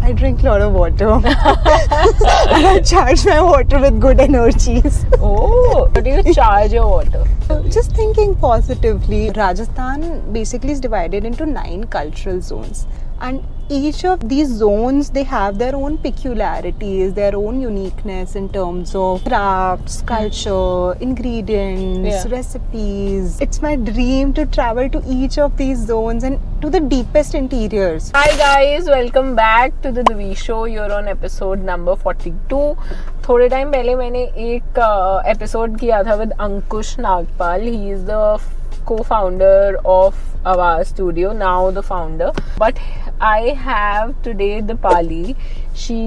I drink a lot of water. And I charge my water with good energies. Oh, how do you charge your water? Just thinking positively. Rajasthan basically is divided into 9 cultural zones. And each of these zones, they have their own peculiarities, their own uniqueness in terms of crafts, culture, ingredients, recipes. It's my dream to travel to each of these zones and to the deepest interiors. Hi guys, welcome back to TheDiviShow. You're on episode number 42. थोड़े time पहले मैंने एक episode किया था with Ankush Nagpal. He is the co-founder of Awaaz Studio, now the founder. But I have today Dipali. She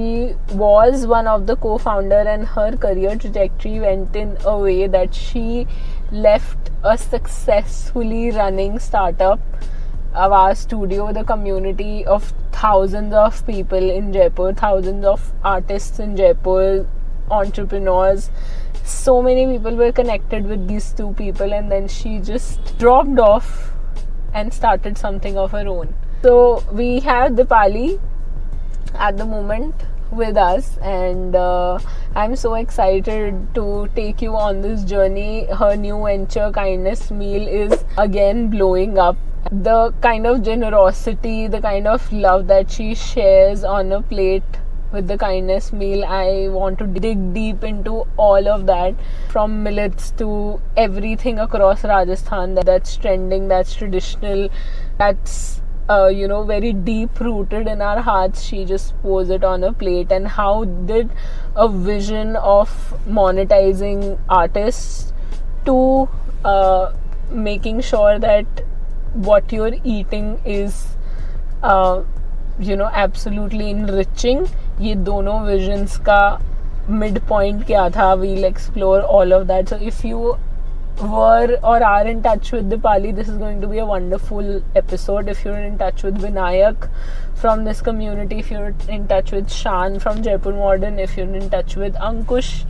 was one of the co-founder and her career trajectory went in a way that she left a successfully running startup, Awaaz Studio, the community of thousands of people in Jaipur, thousands of artists in Jaipur, entrepreneurs. So many people were connected with these two people, and then she just dropped off and started something of her own. So we have Dipali at the moment with us, and I'm so excited to take you on this journey. Her new venture, Kindness Meal, is again blowing up. The kind of generosity, the kind of love that she shares on a plate with the Kindness Meal, I want to dig deep into all of that, from millets to everything across Rajasthan that's trending, that's traditional, that's very deep rooted in our hearts. She just pours it on a plate. And how did a vision of monetizing artists to making sure that what you're eating is absolutely enriching, ये दोनों visions का mid point क्या था? We'll explore all of that. So if you were or are in touch with Dipali, this is going to be a wonderful episode. If you're in touch with Vinayak from this community, if you're in touch with Shan from Jaipur Modern, if you're in touch with Ankush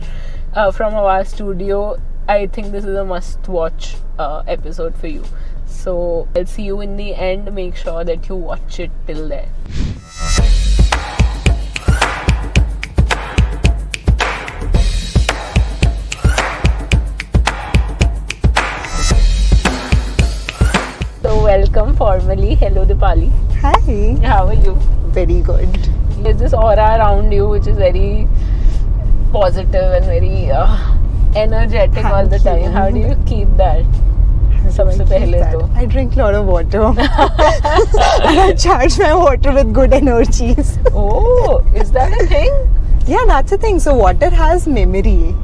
from Awaaz Studio, I think this is a must watch episode for you. So I'll see you in the end. Make sure that you watch it till there. So welcome formally. Hello Dipali. Hi. How are you? Very good. There's this aura around you which is very positive and very energetic all the time. How do you keep that? सबसे पहले तो I drink a lot of water. And I charge my water with good energies. Oh, is that a thing? Yeah, that's a thing. So water has memory.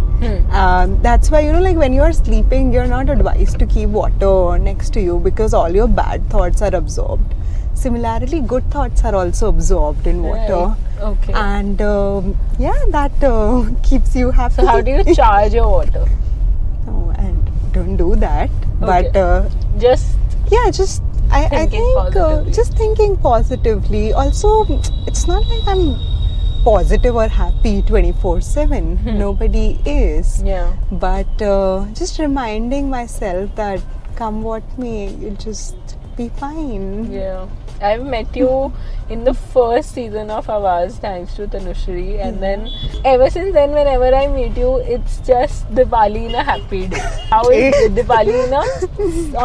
That's why, like when you are sleeping, you're not advised to keep water next to you because all your bad thoughts are absorbed. Similarly, good thoughts are also absorbed in water. Right. Okay. And that keeps you happy. So how do you charge your water? Oh, and don't do that. Okay. But I think just thinking positively. Also, it's not like I'm positive or happy 24/7. Nobody is. Yeah. But just reminding myself that come what may, you'll just be fine. Yeah. I've met you in the first season of Awaaz, thanks to Tanushri, and then ever since then, whenever I meet you, it's just Dipali in a happy day. How is Dipali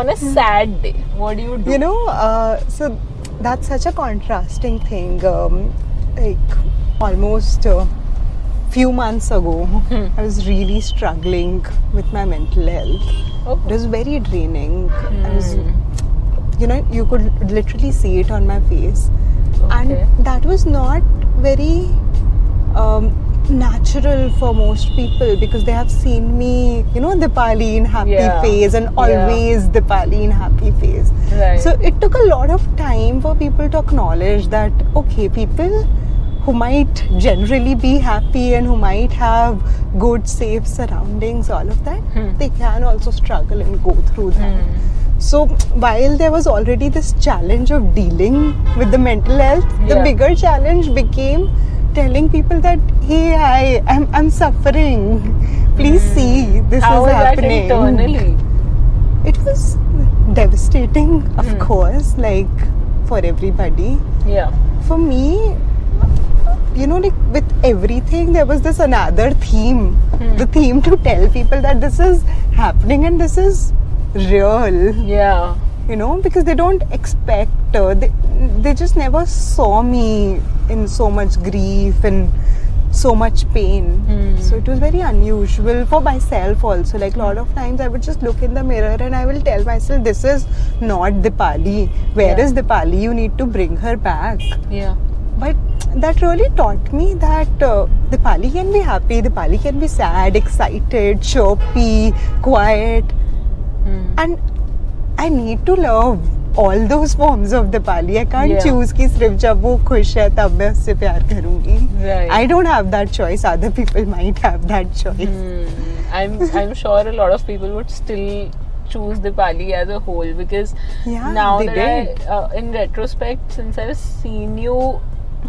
on a sad day? What do you do? So that's such a contrasting thing. Like almost a few months ago, I was really struggling with my mental health. Oh. It was very draining. I was you could literally see it on my face. Okay. And that was not very natural for most people because they have seen me, Dipali in happy phase and always Dipali in happy phase. Right. So it took a lot of time for people to acknowledge that, okay, people who might generally be happy and who might have good, safe surroundings, all of that, they can also struggle and go through that. So while there was already this challenge of dealing with the mental health, the bigger challenge became telling people that, hey, I'm suffering. Please see, this How is That happening. internally? It was devastating, of course, like for everybody. Yeah. For me, like with everything, there was this another theme. The theme to tell people that this is happening and this is real. Yeah. Because they don't expect, they just never saw me in so much grief and so much pain. So it was very unusual for myself also. Like a lot of times I would just look in the mirror and I will tell myself, this is not Dipali. Where is Dipali? You need to bring her back. Yeah. But that really taught me that Dipali can be happy, Dipali can be sad, excited, chirpy, quiet. And I need to love all those forms of Dipali. I can't choose कि सिर्फ जब वो खुश है तब मैं उससे प्यार करूँगी. Right. I don't have that choice. Other people might have that choice. I'm sure a lot of people would still choose Dipali as a whole, because now that in retrospect, since I've seen you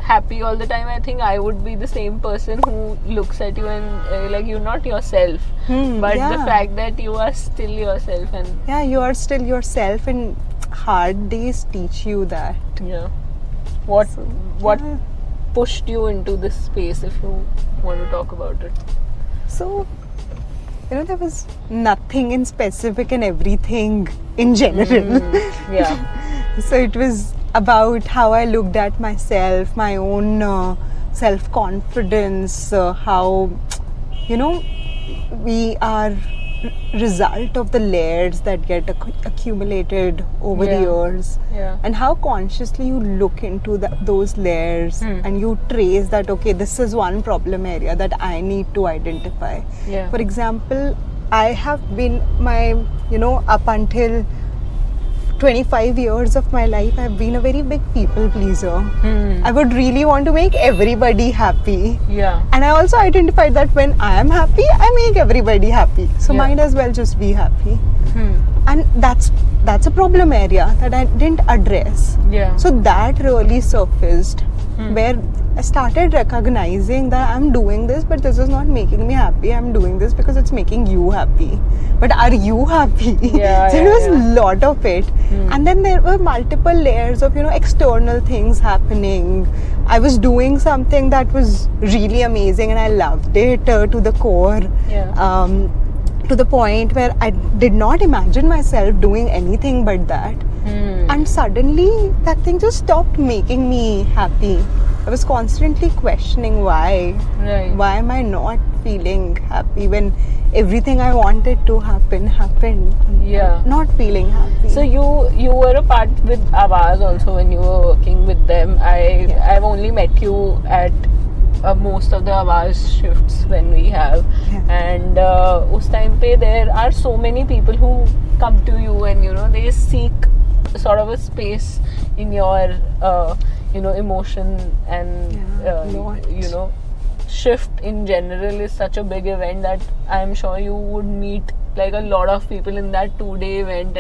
happy all the time, I think I would be the same person who looks at you and like you're not yourself, but the fact that you are still yourself, and you are still yourself, and hard days teach you that. What pushed you into this space, if you want to talk about it? So there was nothing in specific and everything in general. So it was about how I looked at myself, my own self-confidence, how, we are result of the layers that get accumulated over the years, and how consciously you look into those layers and you trace that, okay, this is one problem area that I need to identify. For example, I have been up until 25 years of my life, I've been a very big people pleaser. I would really want to make everybody happy. And I also identified that when I am happy, I make everybody happy. So might as well just be happy. And that's a problem area that I didn't address. So that really surfaced, where I started recognizing that I'm doing this, but this is not making me happy. I'm doing this because it's making you happy. But are you happy? So there was a lot of it. And then there were multiple layers of, external things happening. I was doing something that was really amazing and I loved it to the core. To the point where I did not imagine myself doing anything but that. And suddenly that thing just stopped making me happy. I was constantly questioning why. Why am I not feeling happy when everything I wanted to happen happened? I'm not feeling happy. So you were a part with Awaaz also when you were working with them. I've only met you at most of the Awaaz shifts when we have, and us time pe there are so many people who come to you and they seek sort of a space in your emotion and shift in general is such a big event that I'm sure you would meet like a lot of people in that 2-day event.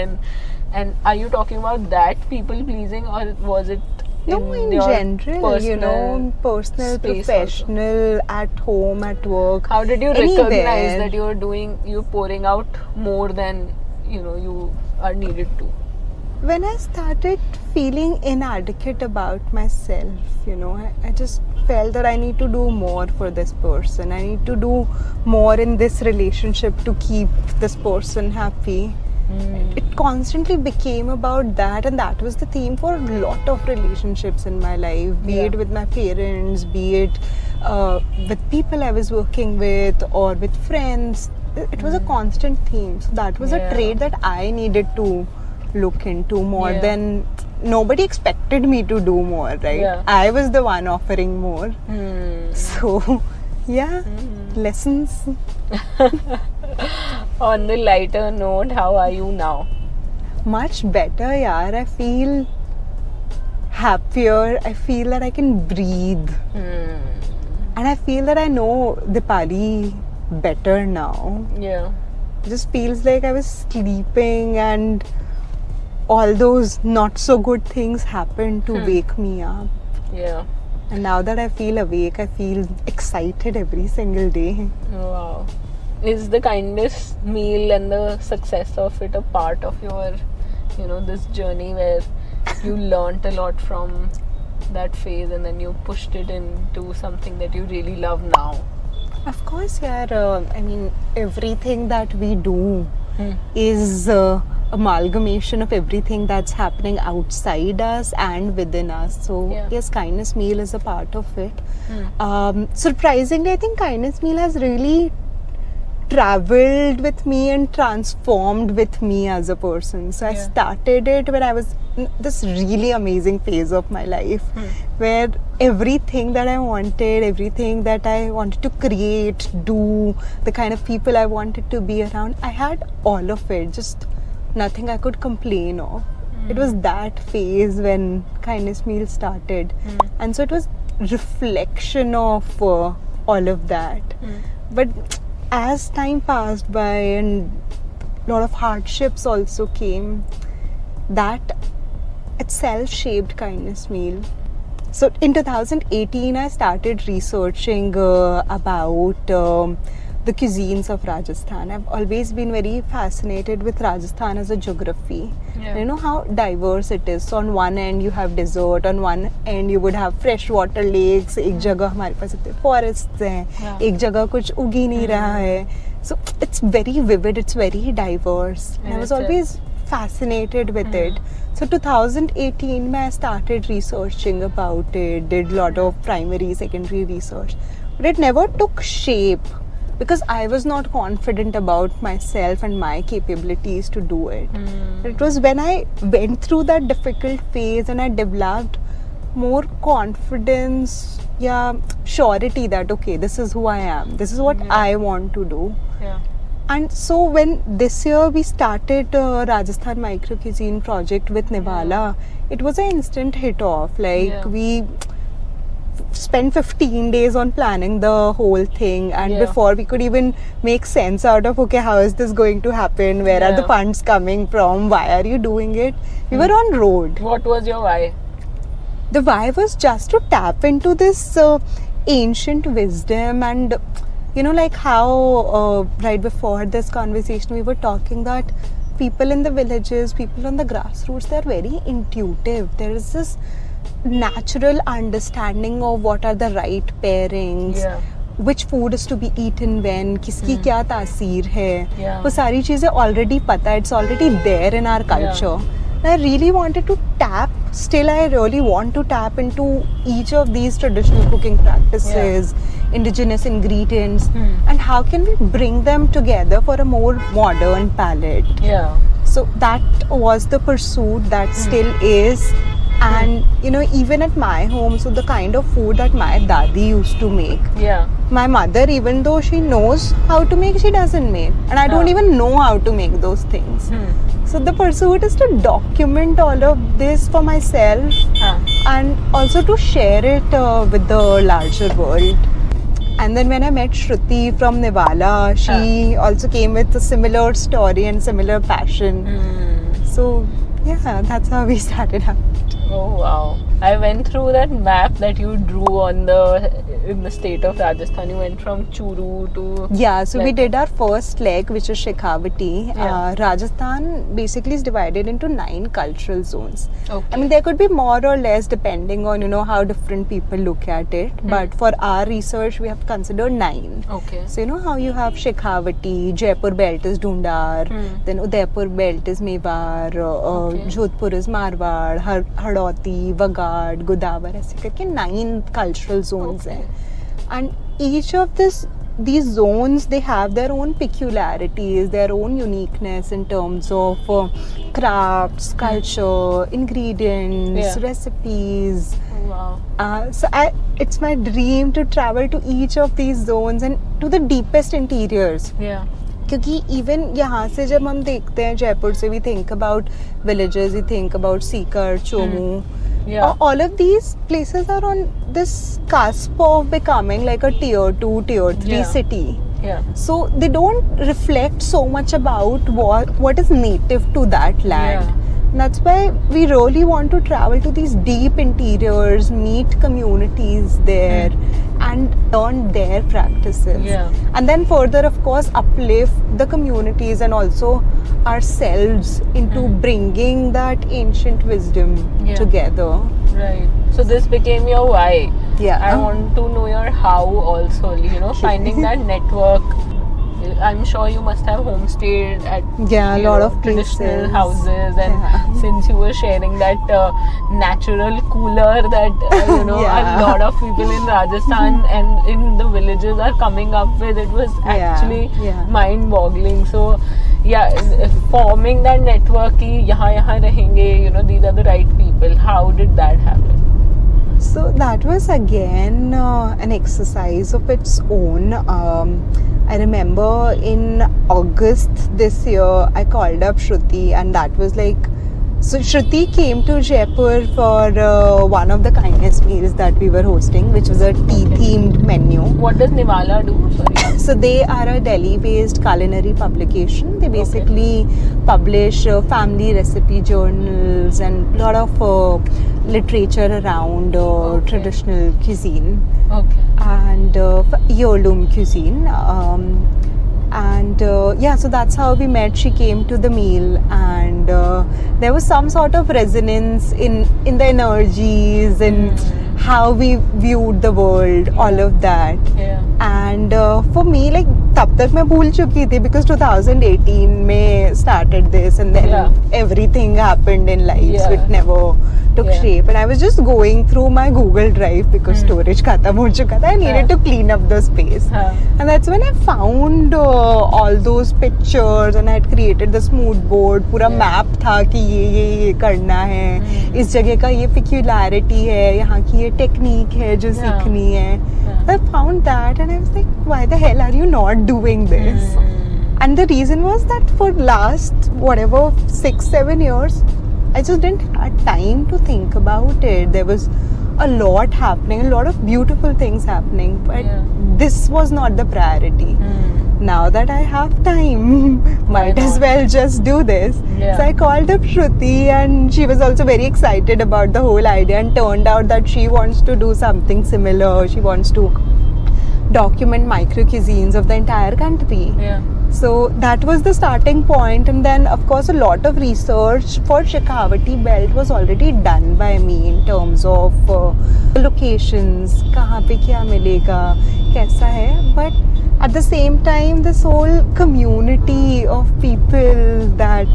And are you talking about that people pleasing, or was it in general, personal, professional, also? At home, at work. How did you recognize that you're pouring out more than you are needed to? When I started feeling inadequate about myself, I just felt that I need to do more for this person. I need to do more in this relationship to keep this person happy. It constantly became about that, and that was the theme for a lot of relationships in my life, be it with my parents, be it with people I was working with or with friends. It was a constant theme. So that was a trait that I needed to look into more than nobody expected me to do more, right? I was the one offering more. So lessons. On the lighter note, how are you now? Much better, yaar. I feel happier. I feel that I can breathe. And I feel that I know Dipali better now. It just feels like I was sleeping and all those not so good things happened to wake me up. And now that I feel awake, I feel excited every single day. Wow. Is the kindness meal and the success of it a part of your, this journey where you learnt a lot from that phase and then you pushed it into something that you really love now? Of course, yeah. I mean, everything that we do is amalgamation of everything that's happening outside us and within us. So yes, kindness meal is a part of it. Surprisingly, I think kindness meal has really traveled with me and transformed with me as a person. So I started it when I was in this really amazing phase of my life where everything that I wanted, everything that I wanted to create, do, the kind of people I wanted to be around, I had all of it, just nothing I could complain of. It was that phase when kindness meal started, and so it was reflection of all of that. But as time passed by and a lot of hardships also came, that itself shaped kindness meal. So in 2018 I started researching about the cuisines of Rajasthan. I've always been very fascinated with Rajasthan as a geography. You know how diverse it is. So on one end you have desert, on one end you would have freshwater lakes, एक जगह हमारे पास इतने forests हैं, एक जगह कुछ उग ही नहीं रहा है. So it's very vivid, it's very diverse. And I was always fascinated with it. So 2018 mein I started researching about it, did a lot of primary, secondary research. But it never took shape because I was not confident about myself and my capabilities to do it. It was when I went through that difficult phase and I developed more confidence, surety that okay, this is who I am, this is what I want to do. And so when this year we started Rajasthan micro cuisine project with Nivala, it was an instant hit off. Like we spent 15 days on planning the whole thing, and before we could even make sense out of okay, how is this going to happen, where are the funds coming from, why are you doing it, we were on road. What was your why? The why was just to tap into this ancient wisdom. And you know, like how right before this conversation we were talking that people in the villages, people on the grassroots, they're very intuitive. There is this natural understanding of what are the right pairings, which food is to be eaten when, किसकी क्या तासीर है, वो सारी चीजें already पता है, it's already there in our culture. I really wanted to tap, still I really want to tap into each of these traditional cooking practices, indigenous ingredients, and how can we bring them together for a more modern palate. So that was the pursuit, that still is. And you know, even at my home, so the kind of food that my dadi used to make, my mother, even though she knows how to make, she doesn't make, and I don't even know how to make those things. So the pursuit is to document all of this for myself and also to share it with the larger world. And then when I met Shruti from Nivala, she also came with a similar story and similar passion. So yeah, that's how we started out. Oh wow! I went through that map that you drew on in the state of Rajasthan. You went from Churu to so we did our first leg, which is Shekhawati. Rajasthan basically is divided into 9 cultural zones. I mean, there could be more or less depending on how different people look at it. But for our research, we have considered 9. So you know how you have Shekhawati, Jaipur belt is Dhundar, then Udaipur belt is Mewar, Jodhpur is Marwar, Hadoti, Wagad, Godavar, ऐसे करके 9 cultural zones हैं. And each of these zones, they have their own peculiarities, their own uniqueness in terms of crafts, culture, ingredients, recipes. So it's my dream to travel to each of these zones and to the deepest interiors. क्योंकि even यहाँ से जब हम देखते हैं जयपुर से, we think about villages, we think about Sikar, Chomu. All of these places are on this cusp of becoming like a tier 2, tier 3 city. So they don't reflect so much about what is native to that land. That's why we really want to travel to these deep interiors, meet communities there and learn their practices. And then further, of course, uplift the communities and also ourselves into bringing that ancient wisdom together. So this became your why. Yeah. I want to know your how also, finding that network. I'm sure you must have homestayed at a lot of traditional places. houses, and since you were sharing that natural cooler that a lot of people in Rajasthan and in the villages are coming up with, it was actually mind-boggling. So forming that network ki yahan rahenge, these are the right people. How did that happen? So that was again an exercise of its own. I remember in August this year, I called up Shruti, and that was like, so Shruti came to Jaipur for one of the kindness meals that we were hosting, which was a tea-themed menu. What does Nivala do? Sorry. So they are a Delhi-based culinary publication. They basically publish family recipe journals and a lot of literature around traditional cuisine and heirloom cuisine. So that's how we met. She came to the meal, and there was some sort of resonance in the energies and how we viewed the world, all of that. And for me, like, tab tak main bhul chuki thi because 2018 mein started this, and then everything happened in life, which never took shape. And I was just going through my Google Drive because storage khatam ho chuka tha. I needed to clean up the space, and that's when I found all those pictures, and I had created this mood board. Pura map tha ki ye karna hai, is jagah ka ye peculiarity hai, yahan ki ye technique hai jo seekhni hai. I found that, and I was like, why the hell are you not doing this? And the reason was that for last 6-7 years, I just didn't have time to think about it. There was a lot happening, a lot of beautiful things happening, but this was not the priority. Now that I have time, might as well just do this. So I called up Shruti, and she was also very excited about the whole idea, and turned out that she wants to do something similar. She wants to document micro cuisines of the entire country. So that was the starting point, and then of course a lot of research for Shekhawati belt was already done by me in terms of locations, kahan pe kya milega, kaisa hai. But at the same time, this whole community of people that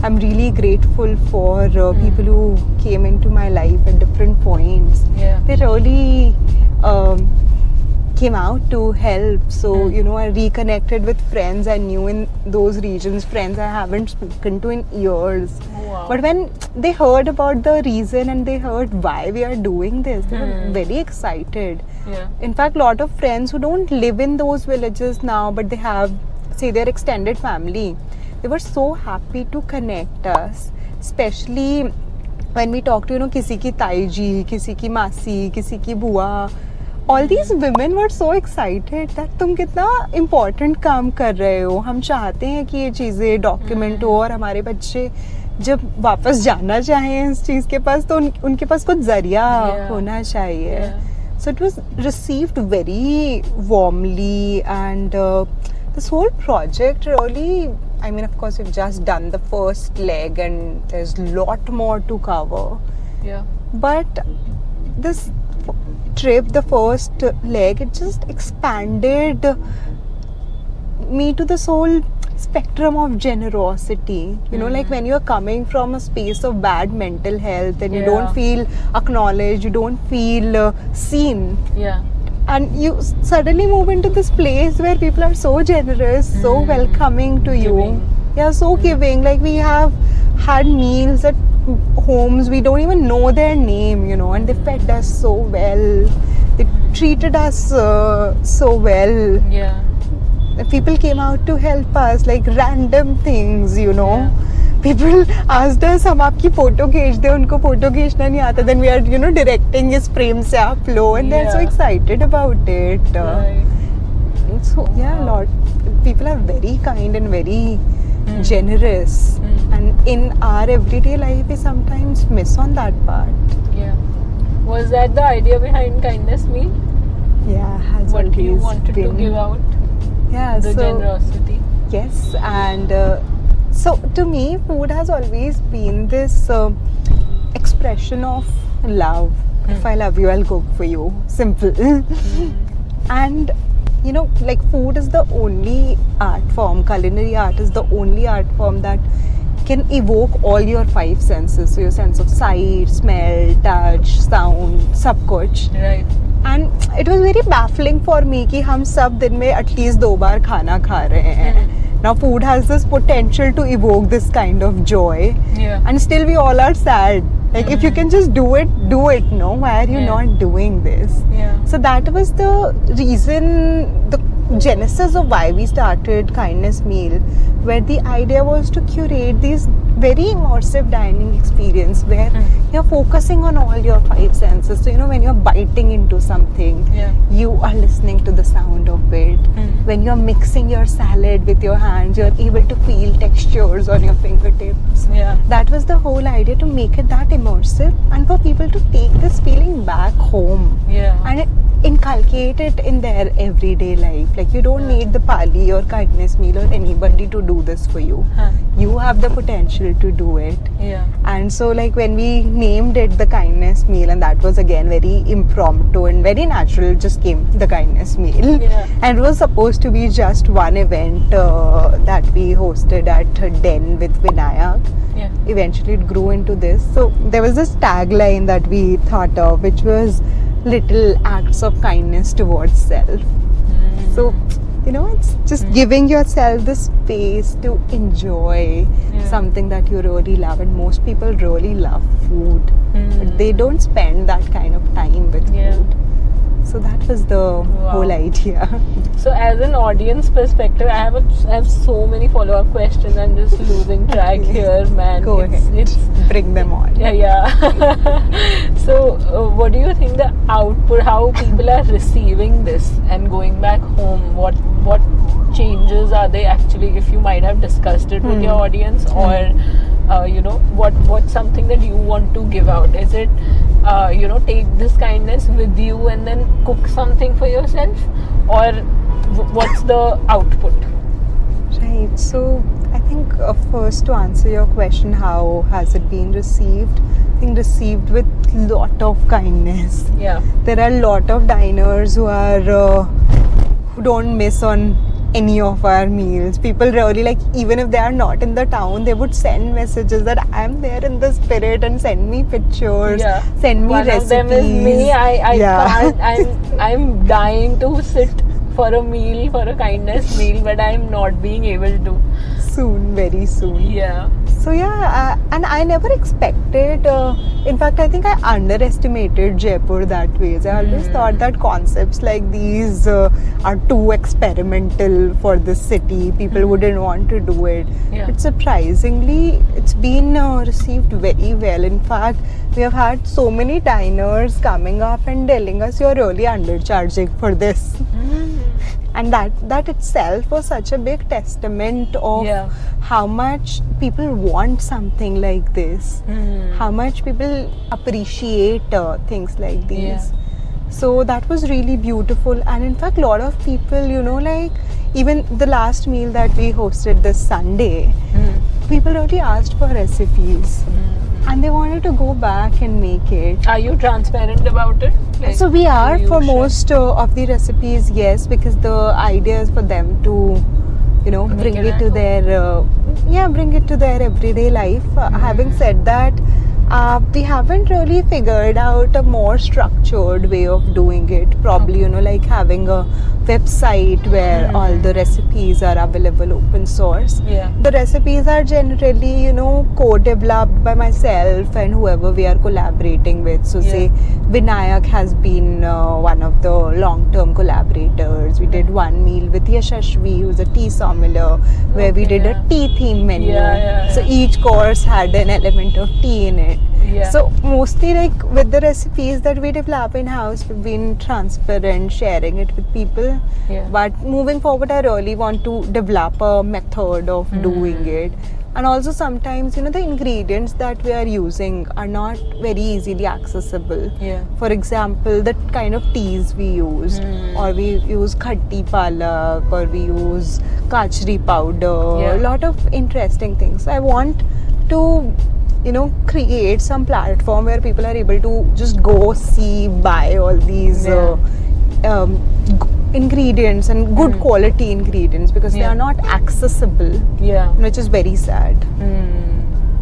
I'm really grateful for, people who came into my life at different points. They really came out to help. So I reconnected with friends I knew in those regions, friends I haven't spoken to in years. But when they heard about the reason and they heard why we are doing this, they were very excited. In fact, a lot of friends who don't live in those villages now, but they have, say, their extended family, they were so happy to connect us, especially when we talk to kisi ki taiji, kisi ki masi, kisi ki bua. All these women were so excited that तुम कितना important काम कर रहे हो. हम चाहते हैं कि ये चीज़ें document हो, और हमारे बच्चे जब वापस जाना चाहें इस चीज़ के पास, तो उनके पास कुछ जरिया होना चाहिए. So it was received very warmly, and this whole project really, I mean, of course, we've just done the first leg, and there's a lot more to cover. But this trip, the first leg, it just expanded me to this whole spectrum of generosity. Like when you're coming from a space of bad mental health and you don't feel acknowledged, you don't feel seen, and you suddenly move into this place where people are so generous, so welcoming to you, so giving. Like we have had meals at homes we don't even know their name, and they fed us so well, they treated us so well. People came out to help us, like random things, People asked us, हम आपकी photo खींच दे, उनको photo खींचना नहीं आता. Then we are, directing इस frame से आप लो, and they're so excited about it. So a lot. People are very kind and very generous, and in our everyday life we sometimes miss on that part. Was that the idea behind kindness meal? Has what you wanted been to give out? The generosity. Yes, and so to me, food has always been this expression of love. If I love you, I'll cook for you. Simple. And you know, like food is the only art form, culinary art is the only art form that can evoke all your five senses. So your sense of sight, smell, touch, sound, सब कुछ. Right. And it was very baffling for me कि हम सब दिन में at least 2 बार खाना खा रहे हैं. Now food has this potential to evoke this kind of joy. Yeah. And still we all are sad. Like if you can just do it, no? Why are you not doing this? Yeah. So that was the reason, the genesis of why we started Kindness Meal, where the idea was to curate these very immersive dining experience where you're focusing on all your five senses. So you know, when you're biting into something, you are listening to the sound of it. When you're mixing your salad with your hands, you're able to feel textures on your fingertips. That was the whole idea, to make it that immersive and for people to take this feeling back home and inculcate it in their everyday life. Like you don't need the Pali or Kindness Meal or anybody to do this for you. You have the potential to do it. And so like when we named it the Kindness Meal, and that was again very impromptu and very natural, just came the Kindness Meal. And it was supposed to be just one event that we hosted at Den with Vinayak. Eventually it grew into this. So there was this tagline that we thought of, which was little acts of kindness towards self. So you know, it's just giving yourself the space to enjoy something that you really love. And most people really love food, but they don't spend that kind of time with food. So that was the whole idea. So as an audience perspective, I have so many follow-up questions. I'm just losing track here, man. Go ahead. It's bring them on. So what do you think the output, how people are receiving this and going back home? What changes are they actually, if you might have discussed it with your audience, or you know, what's something that you want to give out? Is it you know, take this kindness with you and then cook something for yourself, or what's the output? Right. So I think first, to answer your question, how has it been received? I think received with lot of kindness. There are a lot of diners who are who don't miss on any of our meals. People really, like, even if they are not in the town, they would send messages that I'm there in the spirit and send me pictures, send me recipes. One of them is me. I can't. I'm dying to sit for a meal, for a kindness meal, but I'm not being able to. Soon, very soon. So and I never expected, in fact I think I underestimated Jaipur that way. I always thought that concepts like these are too experimental for this city, people wouldn't want to do it. But surprisingly it's been received very well. In fact, we have had so many diners coming up and telling us you're really undercharging for this. And that itself was such a big testament of how much people want something like this, how much people appreciate things like these. So that was really beautiful. And in fact, a lot of people, you know, like even the last meal that we hosted this Sunday, people really asked for recipes. And they wanted to go back and make it. Are you transparent about it? Like, so we are for most of the recipes, yes, because the idea is for them to, you know, bring it to their bring it to their everyday life. Having said that, we haven't really figured out a more structured way of doing it. Probably, you know, like having a website where all the recipes are available open source. The recipes are generally, you know, co-developed by myself and whoever we are collaborating with. So say Vinayak has been one of the long-term collaborators. We did one meal with Yashashvi, who's a tea sommelier, where we did a tea theme menu. So each course had an element of tea in it. So mostly, like with the recipes that we develop in house, we've been transparent, sharing it with people. But moving forward, I really want to develop a method of doing it. And also sometimes, you know, the ingredients that we are using are not very easily accessible. For example, the kind of teas we use, or we use khatti palak, or we use kachri powder, a lot of interesting things. I want to create some platform where people are able to just go see, buy all these ingredients and good quality ingredients, because they are not accessible, which is very sad.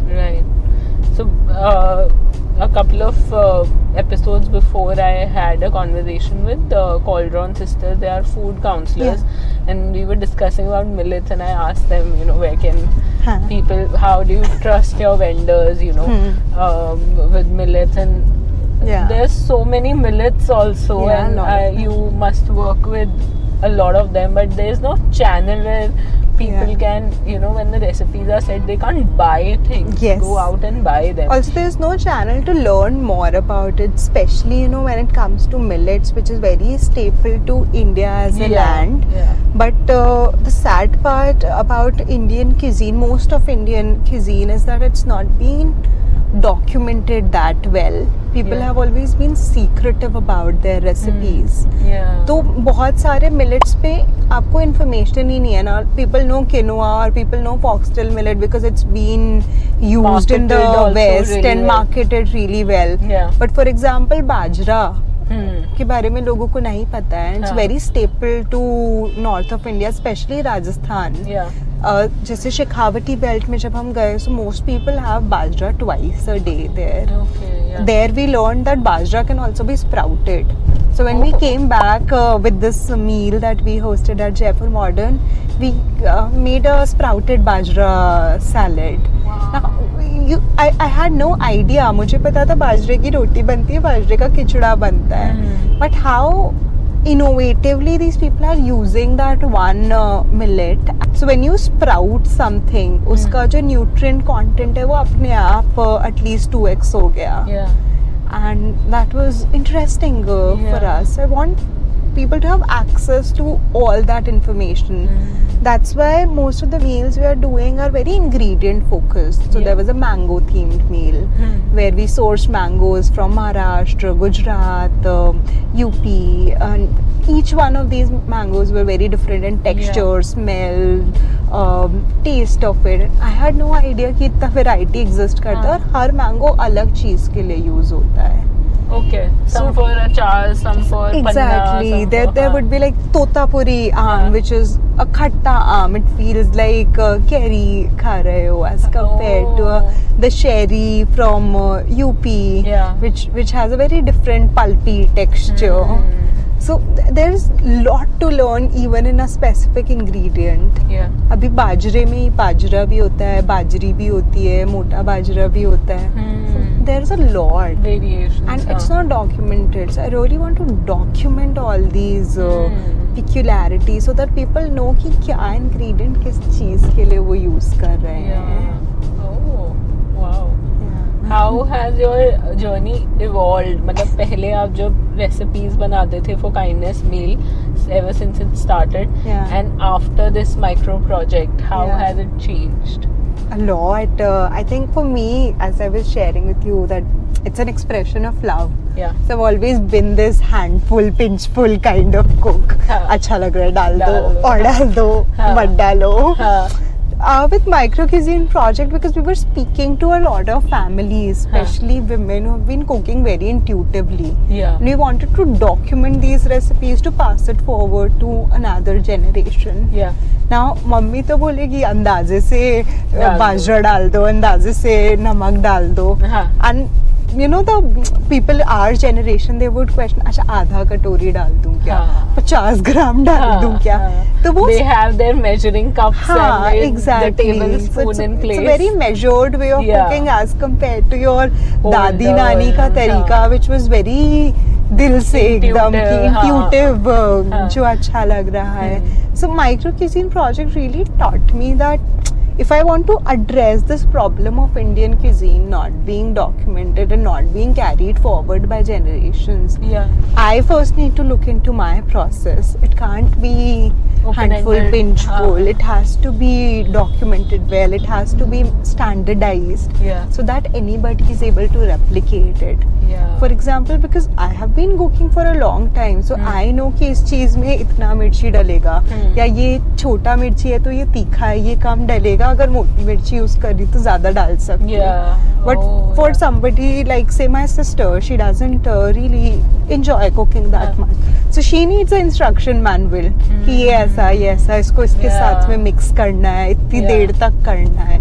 Right. So a couple of episodes before, I had a conversation with the Cauldron sisters. They are food counselors, and we were discussing about millets, and I asked them, where can people, how do you trust your vendors, with millets, and there's so many millets also, and you must work with a lot of them, but there's no channel where people can, when the recipes are set, they can't buy things, go out and buy them. Also, there's no channel to learn more about it, especially, when it comes to millets, which is very staple to India as a land. But the sad part about Indian cuisine, most of Indian cuisine, is that it's not been documented that well. People have always been secretive about their recipes. तो बहुत सारे millets पे आपको information ही नहीं है ना. People know quinoa or people know foxtail millet because it's been used marketed in the West really and marketed really well. But for example, bajra के बारे में लोगों को नहीं पता है. It's very staple to north of India, especially Rajasthan. जैसे Shekhawati belt में जब हम गए, so most people have bajra twice a day there. There we learned that bajra can also be sprouted. So when we came back with this meal that we hosted at Jaipur Modern, we made a sprouted bajra salad. Now, I had no idea. मुझे पता था बाजरे की रोटी बनती है, बाजरे का खिचड़ा बनता है. But how innovatively these people are using that one millet. So when you sprout something, उसका जो nutrient content है वो अपने आप at least 2x हो गया. And that was interesting for us. I want people to have access to all that information. That's why most of the meals we are doing are very ingredient focused. So there was a mango themed meal where we sourced mangoes from Maharashtra, Gujarat, UP, and each one of these mangoes were very different in texture, smell, taste of it. I had no idea कि इतना variety exist करता है और हर mango अलग चीज के लिए use होता है. Okay, some for achar, some for exactly. Panna, There would be like totapuri aam, which is a khatta aam. It feels like curry kha rahe ho as compared to the sherry from UP, which has a very different pulpy texture. So there's lot to learn even in a specific ingredient. अभी बाजरे में ही बाजरा भी होता है, बाजरी भी होती है, मोटा बाजरा भी होता है. So there's a lot variations, and it's not documented. So I really want to document all these peculiarities so that people know कि क्या ingredient किस चीज के लिए वो use कर रहे हैं. Oh, wow. How has your journey evolved? मतलब पहले आप जब recipes बनाते थे for kindness meal ever since it started, and after this micro project, how has it changed? A lot. I think for me, as I was sharing with you, that it's an expression of love. So I've always been this handful, pinchful kind of cook. अच्छा लग रहा है डाल दो, और डाल दो, मत डालो. With micro cuisine project, because we were speaking to a lot of families, especially women who have been cooking very intuitively. And we wanted to document these recipes to pass it forward to another generation. Now, mummy तो बोलेगी अंदाजे से बाजरा डाल दो, अंदाजे से नमक डाल दो. And you know, the people our generation, they would question, अच्छा आधा कटोरी डाल दूं क्या, 50 ग्राम डाल दूं क्या. तो वो they have their measuring cups and the tablespoon in place. It's a very measured way of cooking as compared to your दादी नानी का तरीका, which was very दिल से एकदम intuitive, जो अच्छा लग रहा है. So micro cuisine project really taught me that if I want to address this problem of Indian cuisine not being documented and not being carried forward by generations, I first need to look into my process. It can't be handful, Open-ended. pinchful. It has to be documented well. It has to be standardized Yeah. so that anybody is able to replicate it. Yeah. For example, because I have been cooking for a long time, so I know कि इस चीज में इतना मिर्ची डलेगा या ये छोटा मिर्ची है तो ये तीखा है, ये कम डलेगा, अगर मोटी मिर्ची यूज करी तो ज्यादा डाल सकते हैं. Yeah. But Oh, for yeah. somebody like say my sister, she doesn't really enjoy cooking that much. So she needs an instruction manual कि ये ऐसा इसको इसके Yeah. साथ में mix करना है, इतनी Yeah. देर तक करना है.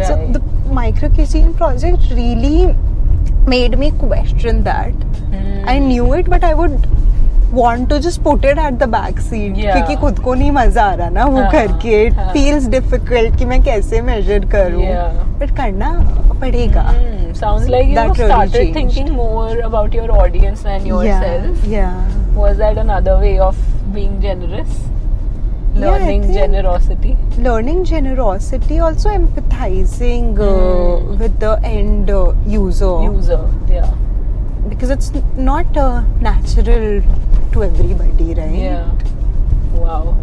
So Right. the micro cuisine project really made me question that. I knew it, but I would want to just put it at the back seat Yeah. क्योंकि खुद को नहीं मजा आ रहा ना वो हाँ, करके. It हाँ. feels difficult कि मैं कैसे measure करूँ. Yeah. But करना पड़ेगा. Sounds like you That really started changed. thinking more about your audience than yourself. Yeah. Was that another way of being generous? Yeah, I Learning think- generosity? Learning generosity, also empathizing with the end user. Yeah. Because it's not natural to everybody, right? Yeah. Wow.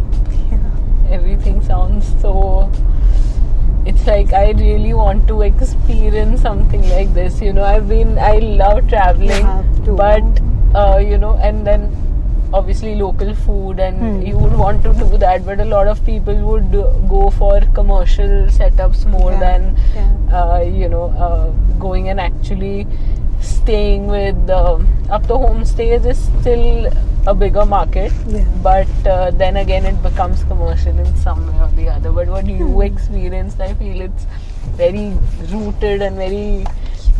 Yeah. Everything sounds so. It's like I really want to experience something like this. You know, I love traveling, have to. but and then obviously local food, and you would want to do that. But a lot of people would go for commercial setups more than going and actually staying with up the homestays is still a bigger market, but then again it becomes commercial in some way or the other. But what you experienced, I feel it's very rooted and very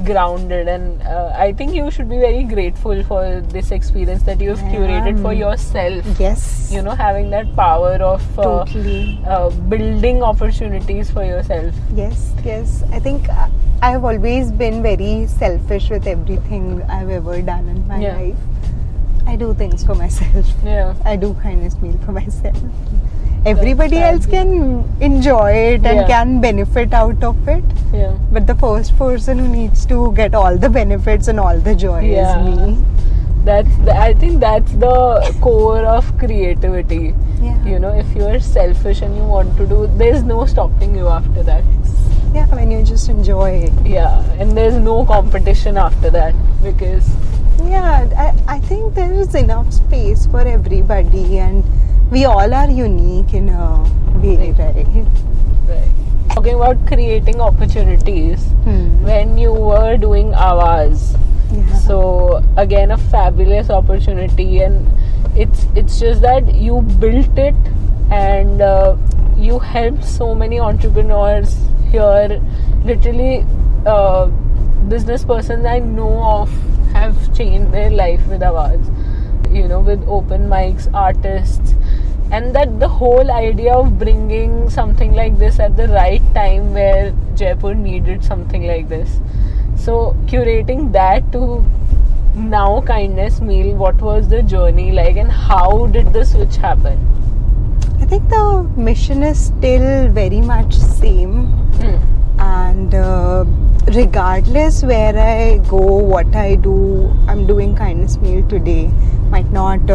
grounded, and I think you should be very grateful for this experience that you've curated for yourself. Yes. You know, having that power of Totally. building opportunities for yourself. Yes. I think I have always been very selfish with everything I've ever done in my Yeah. life. I do things for myself. Yeah. I do kindness meal for myself. Everybody else fabulous. can enjoy it and Yeah. can benefit out of it. Yeah. But the first person who needs to get all the benefits and all the joy Yeah. is me. I think that's the core of creativity. Yeah. You know, if you're selfish and you want to do, there's no stopping you after that. Yeah, when you just enjoy it. Yeah, and there's no competition after that because Yeah, I think there is enough space for everybody and we all are unique in a way, right? right. Talking about creating opportunities, when you were doing Awaaz, Yeah. so again a fabulous opportunity, and it's just that you built it and you helped so many entrepreneurs here. Literally, business persons I know of have changed their life with Awaaz. You know, with open mics, artists, and that the whole idea of bringing something like this at the right time where Jaipur needed something like this. So curating that to now kindness meal, what was the journey like and how did the switch happen? I think the mission is still very much same. And regardless where I go, what I do, I'm doing kindness meal today. Might not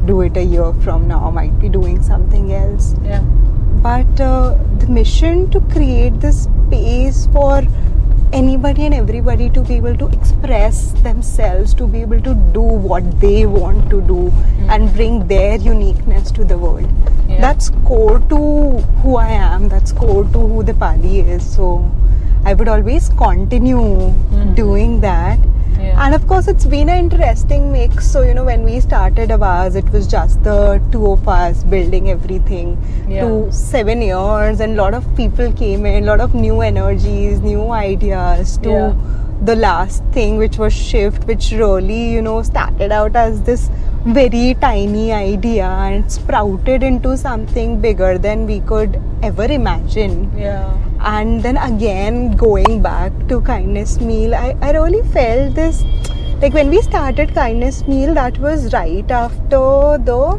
do it a year from now, might be doing something else. Yeah. But the mission to create this space for anybody and everybody to be able to express themselves, to be able to do what they want to do and bring their uniqueness to the world. Yeah. That's core to who I am, that's core to who Dipali is. So I would always continue doing that. Yeah. And of course, it's been an interesting mix. So, you know, when we started Awaaz, it was just the two of us building everything. Yeah. To 7 years, and a lot of people came in, a lot of new energies, new ideas. To Yeah. the last thing, which was Shift, which really, you know, started out as this very tiny idea and sprouted into something bigger than we could ever imagine. Yeah. And then again going back to kindness meal, I really felt this, like when we started kindness meal, that was right after the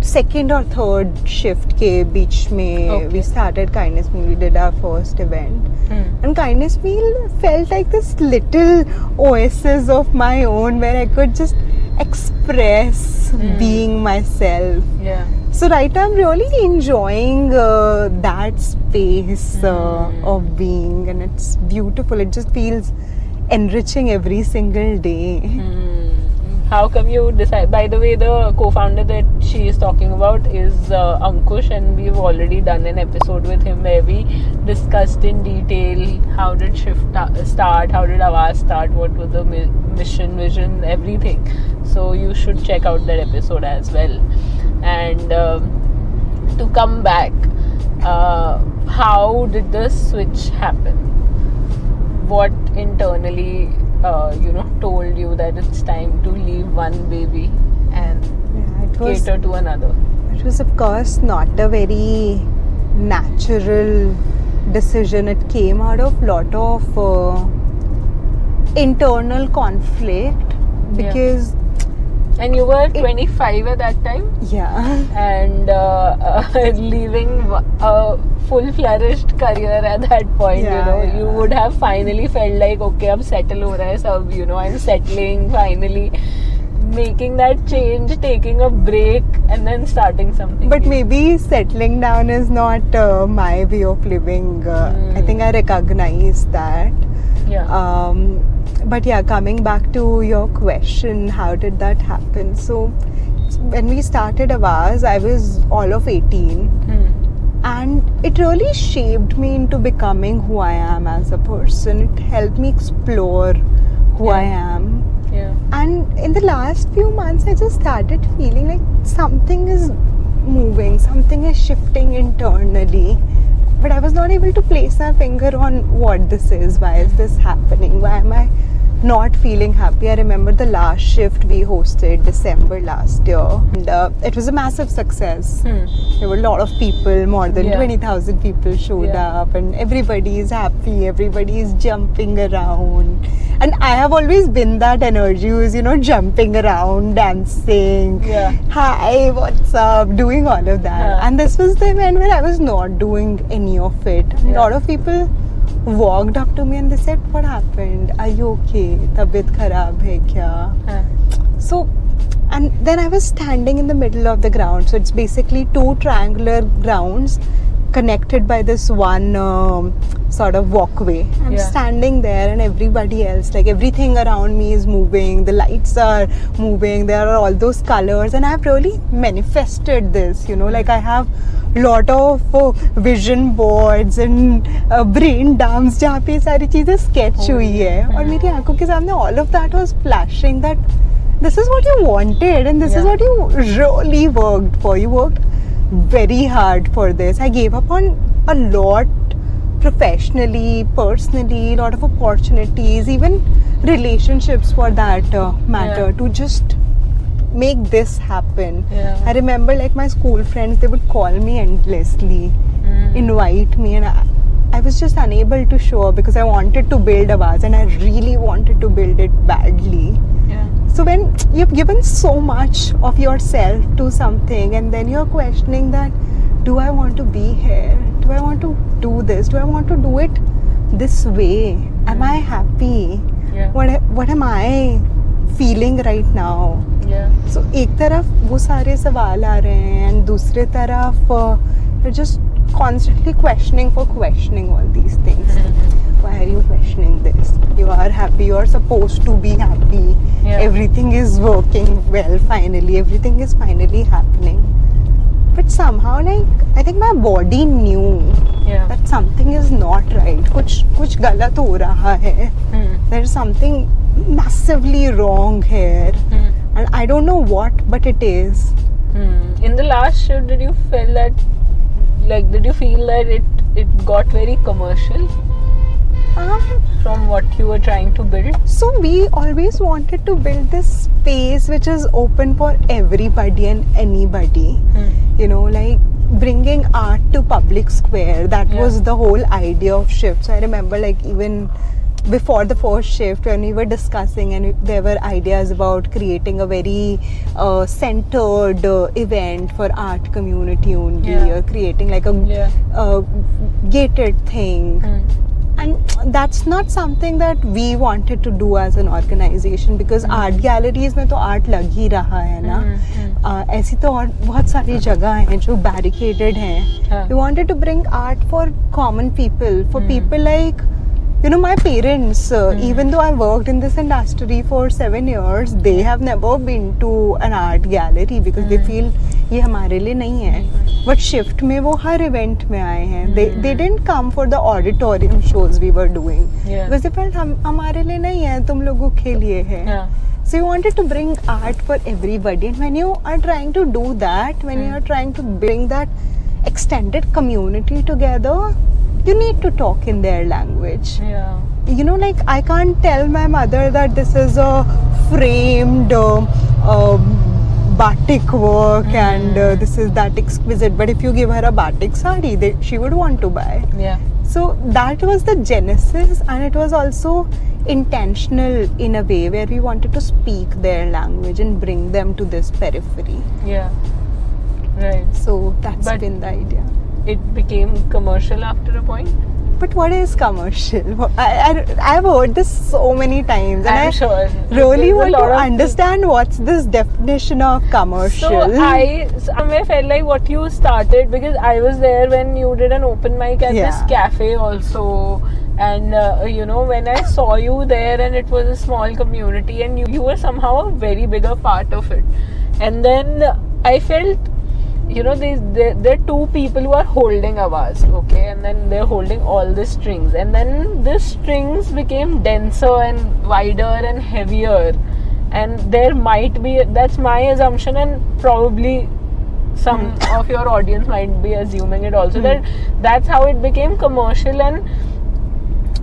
second or third shift ke beech mein. Okay. We started kindness meal, we did our first event, and kindness meal felt like this little oasis of my own where I could just express being myself. Yeah. So right now I'm really enjoying that space of being, and it's beautiful. It just feels enriching every single day. How come you decide? By the way, the co-founder that she is talking about is Ankush, and we've already done an episode with him where we discussed in detail how did Shift start, how did Awaaz start, what was the mission, vision, everything. So you should check out that episode as well. And to come back, how did the switch happen? What internally told you that it's time to leave one baby and cater to another? It was, of course, not a very natural decision. It came out of lot of internal conflict because. And you were 25 at that time? Yeah. And leaving a full-flourished career at that point, you would have finally felt like, okay, I'm settle ho raha hai sab, I'm settling finally. Making that change, taking a break, and then starting something. But new. Maybe settling down is not my way of living. I think I recognize that. Yeah. But yeah, coming back to your question, how did that happen? So, when we started Awaaz, I was all of 18. And it really shaped me into becoming who I am as a person. It helped me explore who I am. Yeah. And in the last few months, I just started feeling like something is moving, something is shifting internally. But I was not able to place my finger on what this is. Why is this happening? Why am I not feeling happy? I remember the last shift we hosted December last year, and it was a massive success. There were a lot of people, more than 20,000 people showed up, and everybody is happy, everybody is jumping around. And I have always been that energy who's, jumping around, dancing, hi, what's up, doing all of that. And this was the event where I was not doing any of it. A lot of people walked up to me and they said, what happened? Are you okay? Tabiyat kharab hai kya? So, and then I was standing in the middle of the ground. So it's basically two triangular grounds connected by this one sort of walkway. I'm standing there and everybody else, like everything around me is moving, the lights are moving, there are all those colors, and I've really manifested this, like I have lot of vision boards and brain dumps जहाँ पे सारी चीजें sketch हुई है और मेरी आंखों के सामने all of that was flashing that this is what you wanted and this is what you really worked for. You worked very hard for this. I gave up on a lot professionally, personally, a lot of opportunities, even relationships for that matter, to just make this happen. I remember like my school friends, they would call me endlessly, invite me, and I was just unable to show up because I wanted to build Awaaz and I really wanted to build it badly. So when you've given so much of yourself to something and then you're questioning that, do I want to be here? Do I want to do this? Do I want to do it this way? Am I happy? What am I feeling right now? So एक तरफ वो सारे सवाल आ रहे हैं and दूसरे तरफ you're just constantly questioning for questioning all these things. Why are you questioning this? You are happy, you are supposed to be happy. Everything is working well finally, everything is finally happening. But somehow like I think my body knew that something is not right. कुछ गलत हो रहा है. There's something massively wrong here. And I don't know what, but it is. In the last show, did you feel that it got very commercial from what you were trying to build? So we always wanted to build this space which is open for everybody and anybody. Like bringing art to public square. That was the whole idea of Shift. So I remember like even before the first shift when we were discussing and there were ideas about creating a very centered event for art community only, or creating like a gated thing. And that's not something that we wanted to do as an organization because art galleries में तो art लग ही रहा है ना. ऐसी तो और बहुत सारी जगह हैं जो बैरिकेडेड हैं. हाँ. We wanted to bring art for common people, for people like, you know, my parents, even though I worked in this industry for 7 years, they have never been to an art gallery because they feel ये हमारे लिए नहीं है. But shift में वो हर event में आए हैं. They didn't come for the auditorium shows we were doing. Yeah. Because they felt हमारे लिए नहीं है, तुम लोगों के लिए है. Yeah. So you wanted to bring art for everybody, and when you are trying to do that, when you are trying to bring that extended community together, you need to talk in their language. Yeah. You know, like I can't tell my mother that this is a framed batik work and this is that exquisite, but if you give her a batik sari, she would want to buy. Yeah. So that was the genesis, and it was also intentional in a way where we wanted to speak their language and bring them to this periphery. Yeah. Right. So that's But- been the idea. It became commercial after a point. But what is commercial? I've heard this so many times, and I'm sure. really There's a want lot to of- understand what's this definition of commercial. So I somewhere felt like what you started, because I was there when you did an open mic at this Yeah. cafe also, and you know, when I saw you there, and it was a small community, and you were somehow a very bigger part of it, and then I felt, you know, there are two people who are holding Awaaz, okay, and then they're holding all the strings, and then the strings became denser and wider and heavier, and there might be, that's my assumption, and probably some of your audience might be assuming it also, that that's how it became commercial and,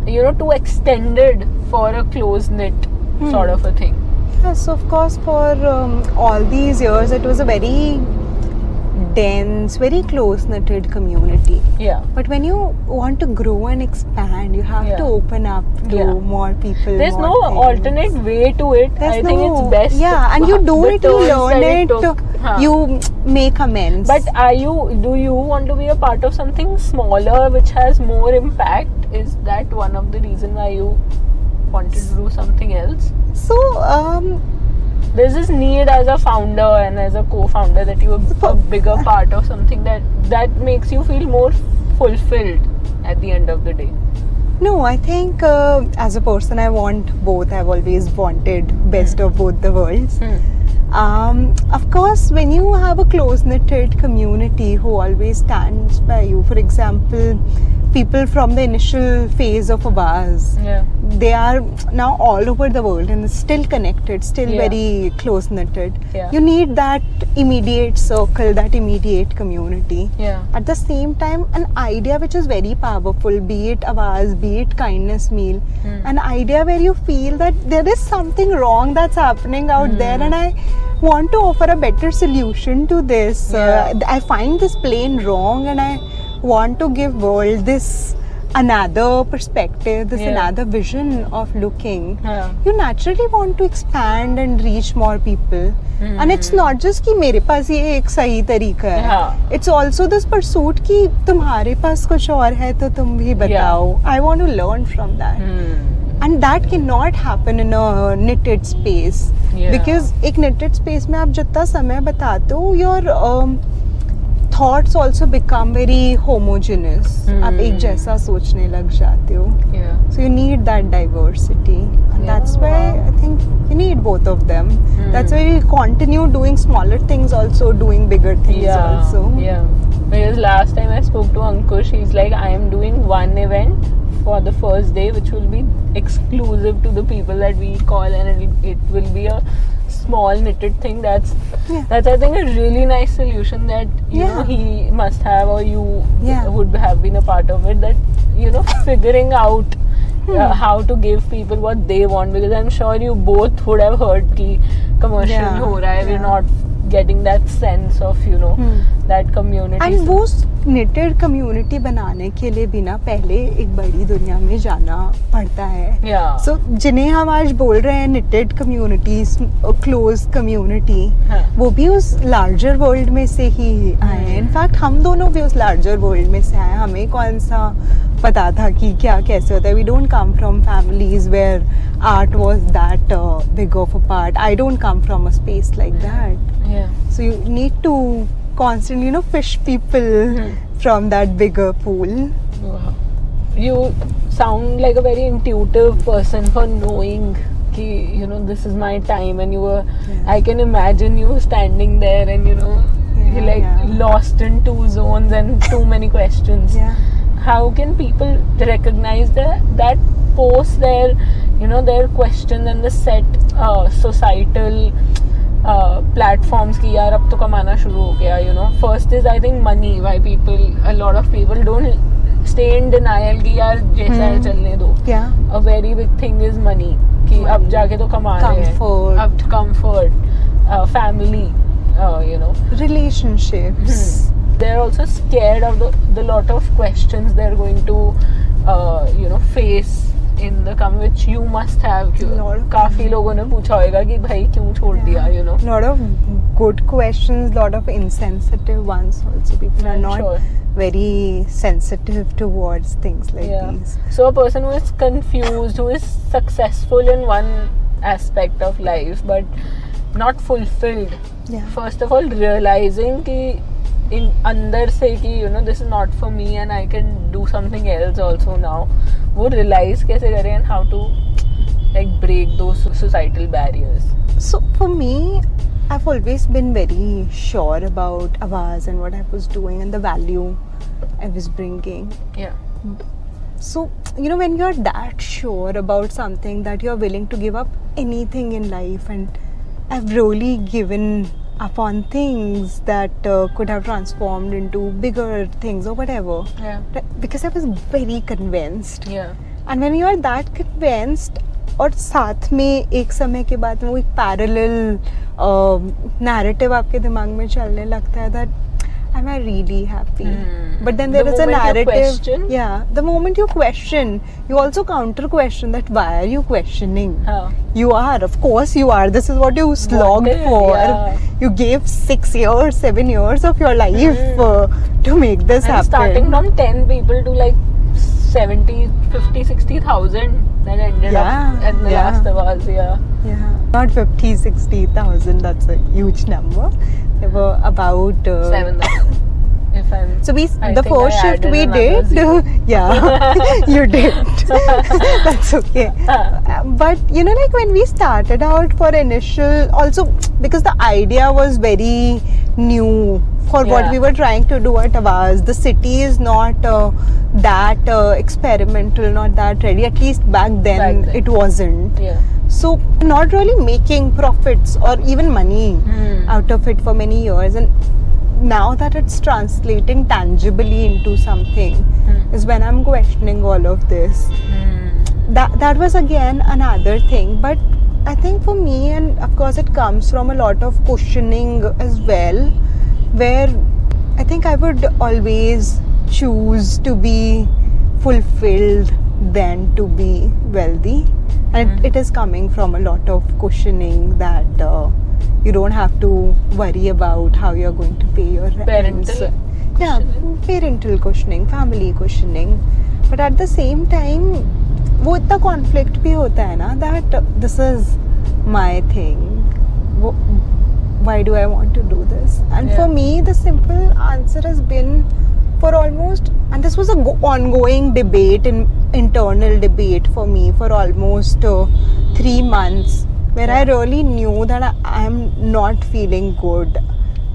you know, too extended for a close knit sort of a thing. Yes, of course, for all these years, it was a very dense, very close-knitted community. Yeah. But when you want to grow and expand, you have to Yeah. open up to Yeah. more people. There's more no things. alternate way to it. There's I think it's no- best. Yeah, and you do the it, you turns learn that it, took. Huh. you make amends. But do you want to be a part of something smaller which has more impact? Is that one of the reason why you wanted to do something else? So, There's this need as a founder and as a co-founder that you are a bigger part of something that makes you feel more fulfilled at the end of the day. no, I think as a person, I want both. I've always wanted best of both the worlds. Of course, when you have a close-knitted community who always stands by you, for example, people from the initial phase of Awaaz, Yeah. they are now all over the world and still connected, still Yeah. very close-knitted. Yeah. You need that immediate circle, that immediate community. Yeah. At the same time, an idea which is very powerful, be it Awaaz, be it Kindness Meal, an idea where you feel that there is something wrong that's happening out there, and I want to offer a better solution to this. Yeah. I find this plain wrong, and I want to give world this another perspective, this Yeah. another vision of looking. Yeah. You naturally want to expand and reach more people. And it's not just कि मेरे पास ये एक सही तरीका है. हाँ. It's also this pursuit कि तुम्हारे पास कुछ और है तो तुम भी बताओ. I want to learn from that. And that cannot happen in a knitted space. Yeah. Because एक knitted space में आप जितना समय बताते हो, your thoughts also become very homogeneous. आप एक जैसा सोचने लग जाते हो. Yeah. So you need that diversity, and that's why I think you need both of them. That's why we continue doing smaller things, also doing bigger things also. Yeah. Because last time I spoke to Ankush, he's like, I am doing one event for the first day, which will be exclusive to the people that we call, and it will be a small knitted thing. That's I think a really nice solution that you know he must have, or you would have been a part of it. That you know, figuring out how to give people what they want, because I'm sure you both would have heard कि commercial हो रहा है, we're not getting that sense of, you know, that community. And वो knitted community बनाने के लिए भी ना पहले एक बड़ी दुनिया में जाना पड़ता है. Yeah. So जिन्हें हम आज बोल रहे हैं knitted communities, close community, वो भी उस larger world में से ही आए हैं. In fact हम दोनों भी उस larger world में से आए हैं. हमें कौन सा पता था कि क्या कैसे होता है. We don't come from families where art was that big of a part. I don't come from a space like that. Yeah. So you need to constantly, fish people from that bigger pool. Wow. You sound like a very intuitive person for knowing ki, this is my time, and you were, I can imagine you standing there and you're like lost in two zones and too many questions. Yeah. How can people recognize that post their their questions and the set societal platforms ki yaar ab to kamana shuru ho gaya. First is, I think, money. Why a lot of people don't stay in denial ki yaar jaisa hai chalne do. Yeah. A very big thing is money ki ab jaake to kama rahe hain. Comfort, family, relationships. They're also scared of the lot of questions they're going to face in the come, which you must have. काफी लोगों ने पूछा होगा कि भाई क्यों छोड़ दिया, Lot of good questions, lot of insensitive ones also. People are not very sensitive towards things like these. So a person who is confused, who is successful in one aspect of life but not fulfilled, first of all realizing कि in अंदर से कि this is not for me and I can do something else also now, वो realize कैसे करें and how to break those societal barriers. So for me, I've always been very sure about Awaaz and what I was doing and the value I was bringing. Yeah. So, when you're that sure about something that you're willing to give up anything in life, and I've really given up on things that could have transformed into bigger things or whatever. Yeah. Because I was very convinced. Yeah. And when you are that convinced, और साथ में एक समय के बाद वो एक parallel narrative आपके दिमाग में चलने लगता है that am I really happy? But then there is a narrative. The moment you question, you also counter question that why are you questioning? You are, of course you are. This is what you slogged for. You gave 6 years, 7 years of your life to make this happen. Starting from 10 people to 70, 50, 60,000 that ended up at the last Awaaz. Not 50, 60,000. That's a huge number. There were about 7,000. So the first shift we did, you did. That's okay. But when we started out for initial, also because the idea was very new for what we were trying to do at Awaaz. The city is not that experimental, not that ready. At least back then. It wasn't. So not really making profits or even money out of it for many years, and now that it's translating tangibly into something is when I'm questioning all of this. That was again another thing, but I think for me, and of course it comes from a lot of questioning as well, where I think I would always choose to be fulfilled than to be wealthy, and it is coming from a lot of questioning that you don't have to worry about how you're going to pay your rent. Parental questioning, family questioning, but at the same time वो इतना conflict भी होता है ना that this is my thing, why do I want to do this? And for me the simple answer has been, for almost, and this was an ongoing debate, internal debate for me for almost 3 months, where I really knew that I am not feeling good,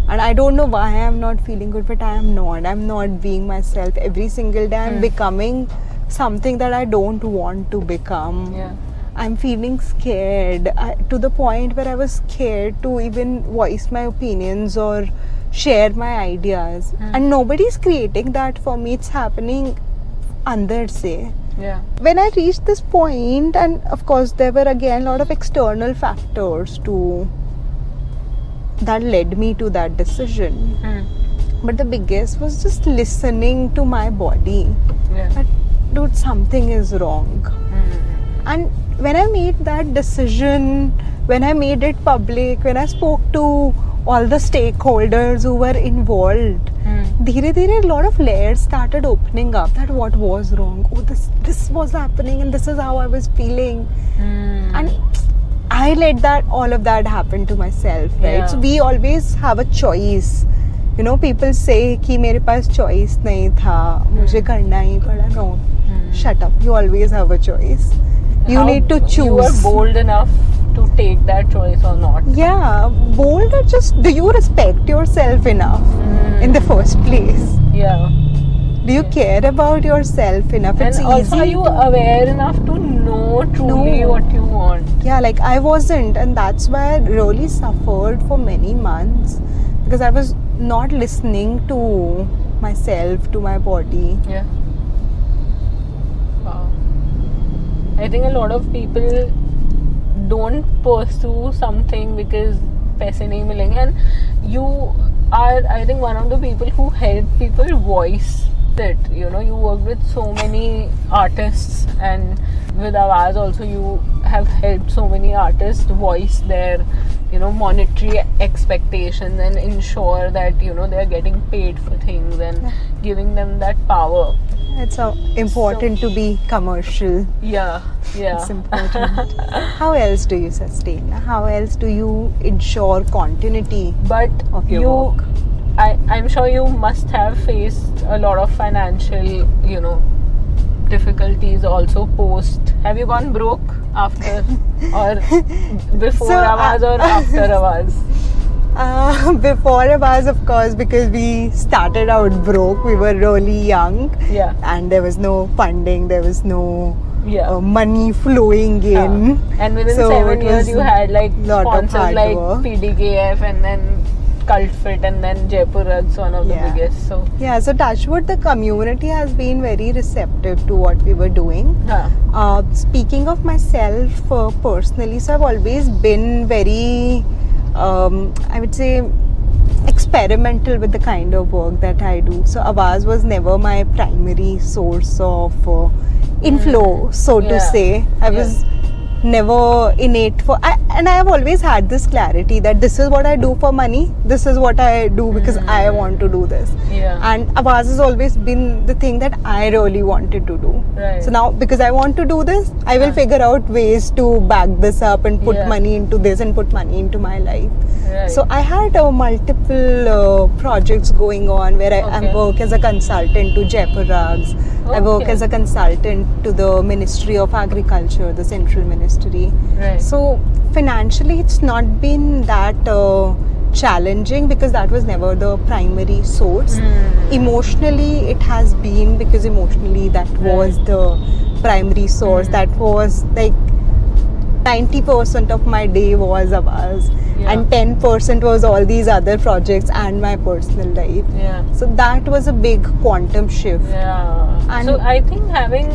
and I don't know why I am not feeling good, but I'm not being myself. Every single day I'm becoming something that I don't want to become. I'm feeling scared to the point where I was scared to even voice my opinions or share my ideas, and nobody's creating that for me. It's happening andar se. When I reached this point, and of course there were again a lot of external factors that led me to that decision, but the biggest was just listening to my body. That, dude, something is wrong. And when I made that decision, when I made it public, when I spoke to all the stakeholders who were involved, धीरे धीरे a lot of layers started opening up that what was wrong. Oh, this was happening and this is how I was feeling. And I let all of that happen to myself, right? Yeah. So we always have a choice. You know, people say कि मेरे पास choice नहीं था, मुझे करना ही पड़ा. No, shut up. You always have a choice. You need to choose. You are bold enough to take that choice or not. Yeah, bold or just do you respect yourself enough in the first place? Yeah. Do you care about yourself enough? And it's also, easy. are you aware enough to know truly what you want? Yeah, like I wasn't, and that's why I really suffered for many months because I was not listening to myself, to my body. Yeah. Wow. I think a lot of people don't pursue something because paise nahi milenge, and you are, I think, one of the people who help people voice it. You know, you work with so many artists, and with Awaaz also you have helped so many artists voice their, you know, monetary expectations and ensure that, you know, they are getting paid for things and giving them that power. It's important to be commercial. Yeah. It's important. How else do you sustain? How else do you ensure continuity But of your work? I'm sure you must have faced a lot of financial, you know, difficulties also post. Have you gone broke after or before Awaaz or after Awaaz? Before Awaaz, of course, because we started out broke. We were really young. Yeah. And there was no funding. There was no money flowing in. And within So 7 it years was you had like lot of sponsors hard like work. PDKF and then Cult Fit and then Jaipur Rugs, one of the biggest. So yeah, so Touchwood, the community has been very receptive to what we were doing. Speaking of myself personally, so I've always been very, I would say, experimental with the kind of work that I do. So Awaaz was never my primary source of inflow, so to say. I was never innate for, and I have always had this clarity that this is what I do for money, this is what I do because I want to do this. And Awaaz has always been the thing that I really wanted to do. So now because I want to do this, I will figure out ways to back this up and put money into this and put money into my life. So I had multiple projects going on where I work as a consultant to Jaipur Rugs. I work as a consultant to the Ministry of Agriculture, the central ministry. So financially it's not been that challenging because that was never the primary source. Emotionally it has been, because emotionally that was the primary source. That was like 90% of my day was Awaaz, and 10% was all these other projects and my personal life. So that was a big quantum shift. And so I think having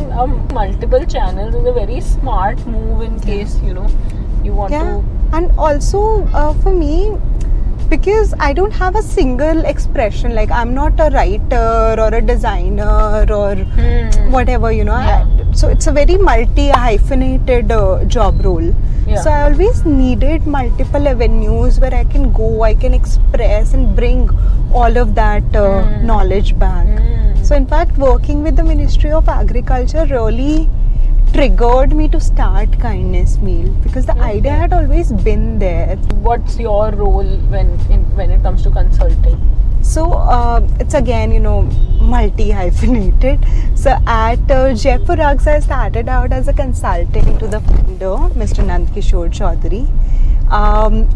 multiple channels is a very smart move in case, you know, you want to. And also for me, because I don't have a single expression, like I'm not a writer or a designer or whatever, you know. So it's a very multi-hyphenated job role. So I always needed multiple avenues where I can go, I can express and bring all of that knowledge back. So in fact, working with the Ministry of Agriculture really triggered me to start Kindness Meal, because the idea had always been there. What's your role when it comes to consulting? So it's again, you know, multi-hyphenated. So at Jaipur Rugs, I started out as a consultant to the founder, Mr. Nandkishore Chaudhary.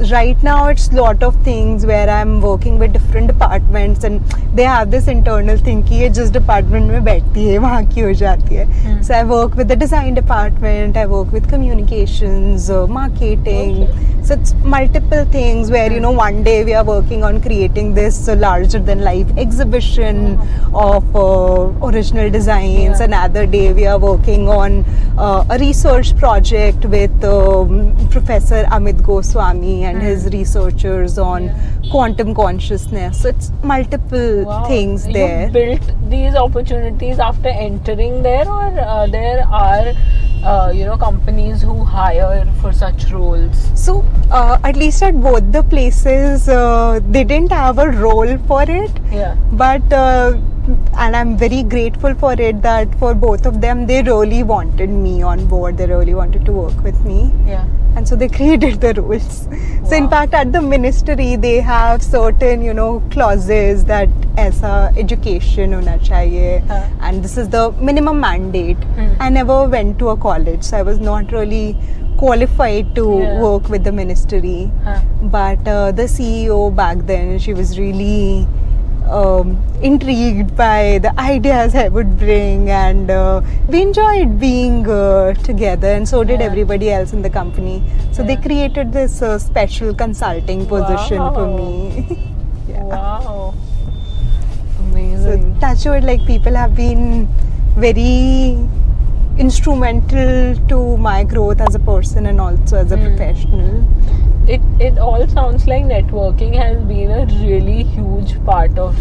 Right now it's a lot of things where I'm working with different departments, and they have this internal thing कि ये जिस department में बैठती है वहाँ की हो जाती है. So I work with the design department, I work with communications, marketing. So it's multiple things where, you know, one day we are working on creating this larger than life exhibition of original designs. Another day we are working on a research project with Professor Amit Goswami and his researchers on quantum consciousness. So it's multiple things there. You built these opportunities after entering there, or there are companies who hire for such roles? So at least at both the places, they didn't have a role for it. Yeah. But and I'm very grateful for it that for both of them, they really wanted me on board. They really wanted to work with me. Yeah. And so they created the rules. So in fact, at the ministry, they have certain, clauses that aisa education hona chahiye, and this is the minimum mandate. I never went to a college, so I was not really qualified to work with the ministry. But the CEO back then, she was really intrigued by the ideas I would bring, and we enjoyed being together, and so did everybody else in the company. So they created this special consulting position for me. Wow, amazing. So touch wood, like people have been very instrumental to my growth as a person and also as a professional. It all sounds like networking has been a really huge part of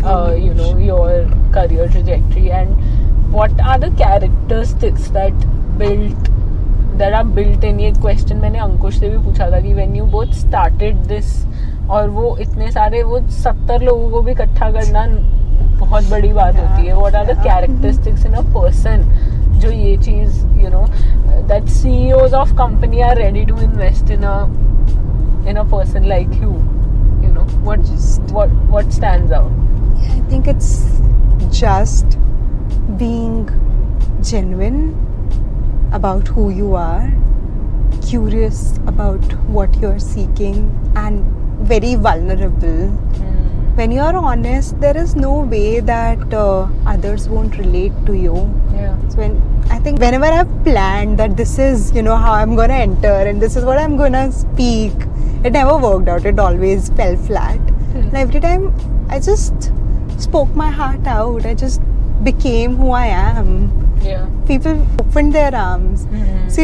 your career trajectory. And what are the characteristics that are built in? ये question मैंने अंकुश से भी पूछा था कि when you both started this, और वो इतने सारे 70 लोगों को भी इकट्ठा करना बहुत बड़ी बात होती है. What are the characteristics in a person जो ये चीज that CEOs of company are ready to invest in a person like you? What stands out? I think it's just being genuine about who you are, curious about what you're seeking, and very vulnerable. When you're honest, there is no way that others won't relate to you. Yeah. So I think whenever I've planned that this is, how I'm going to enter and this is what I'm going to speak, it never worked out. It always fell flat. And every time I just spoke my heart out. I just became who I am. Yeah. People opened their arms. So,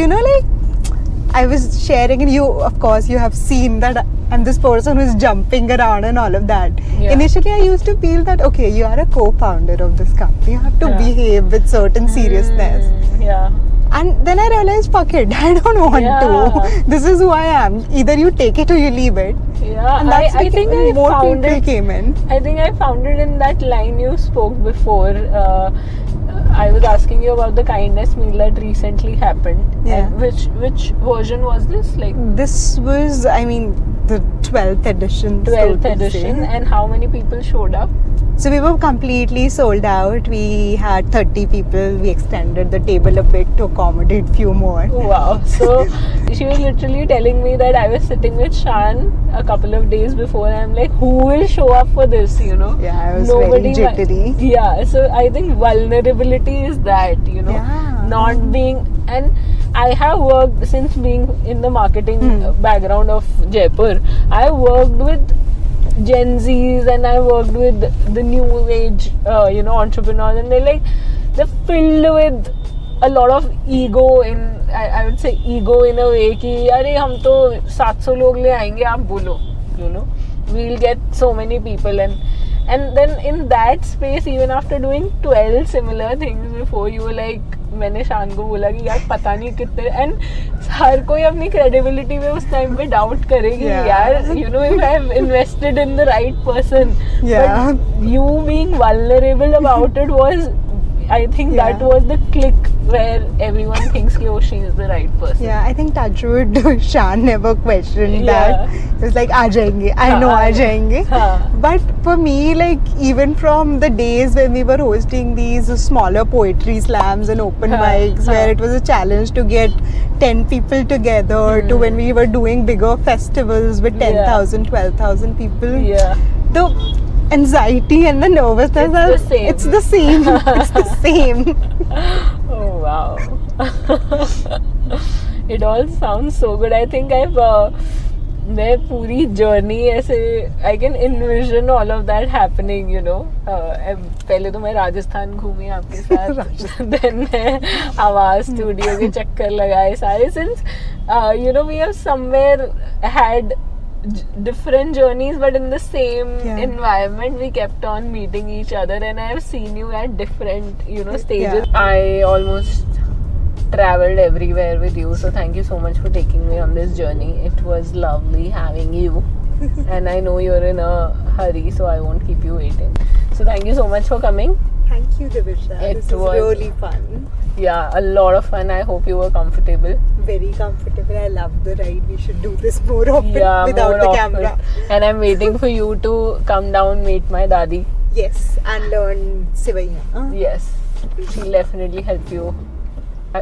I was sharing, and of course, you have seen that I'm this person who's jumping around and all of that. Yeah. Initially, I used to feel that, okay, you are a co-founder of this company. You have to behave with certain seriousness. Yeah. And then I realized, fuck it, I don't want to. This is who I am. Either you take it or you leave it. Yeah, and that's I think more people came in. I think I found it in that line you spoke before. I was asking you about the kindness meal that recently happened. Yeah. Which version was this? This was, the 12th edition. 12th edition. And how many people showed up? So we were completely sold out. We had 30 people. We extended the table a bit to accommodate few more. Wow. So she was literally telling me that I was sitting with Shan a couple of days before, and I'm like, who will show up for this, Yeah, I was very jittery. Yeah, so I think vulnerability is that, not being, and I have worked, since being in the marketing background of Jaipur, I worked with Gen Zs and I worked with the new age, entrepreneurs, and they're filled with a lot of ego I would say ego in a way कि अरे हम तो 700 लोग ले आएंगे आप बोलो, we'll get so many people, and then in that space, even after doing 12 similar things before, you were like, मैंने शान को बोला कि यार पता नहीं कितने, and हर कोई अपनी credibility में उस time पे doubt करेगी यार, if I have invested in the right person. But you being vulnerable about it was, I think that was the click where everyone thinks कि she is the right person. Yeah, I think Touchwood, Shan never questioned that. It was like, aa jayenge. I know aa jayenge. But for me, even from the days when we were hosting these smaller poetry slams and open mics, where it was a challenge to get 10 people together, to when we were doing bigger festivals with 10,000, 12,000 people. The anxiety and the nervousness, it's the same. It's the same. Oh wow. It all sounds so good. I think मैं पूरी journey ऐसे I can envision all of that happening, पहले तो मैं राजस्थान घूमी आपके साथ, then मैं आवाज स्टूडियो के चक्कर लगाए सारे, since we have somewhere had different journeys, but in the same Yeah. environment. We kept on meeting each other, and I have seen you at different, stages. Yeah. I almost traveled everywhere with you, so thank you so much for taking me on this journey. It was lovely having you. And I know you're in a hurry, so I won't keep you waiting. So thank you so much for coming. Thank you, Divisha. This was really fun. Yeah, a lot of fun. I hope you were comfortable. Very comfortable. I love the ride. We should do this more often Yeah, without more the often. camera. And I'm waiting for you to come down, meet my dadi. Yes, and learn Sivaiya. Yes, she'll definitely help you.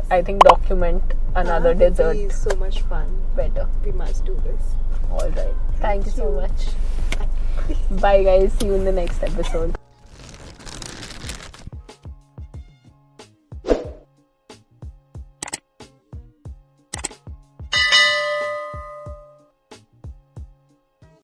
I think document another It would dessert be so much fun. better. We must do this. All right. Thank you so much. Bye, guys. See you in the next episode.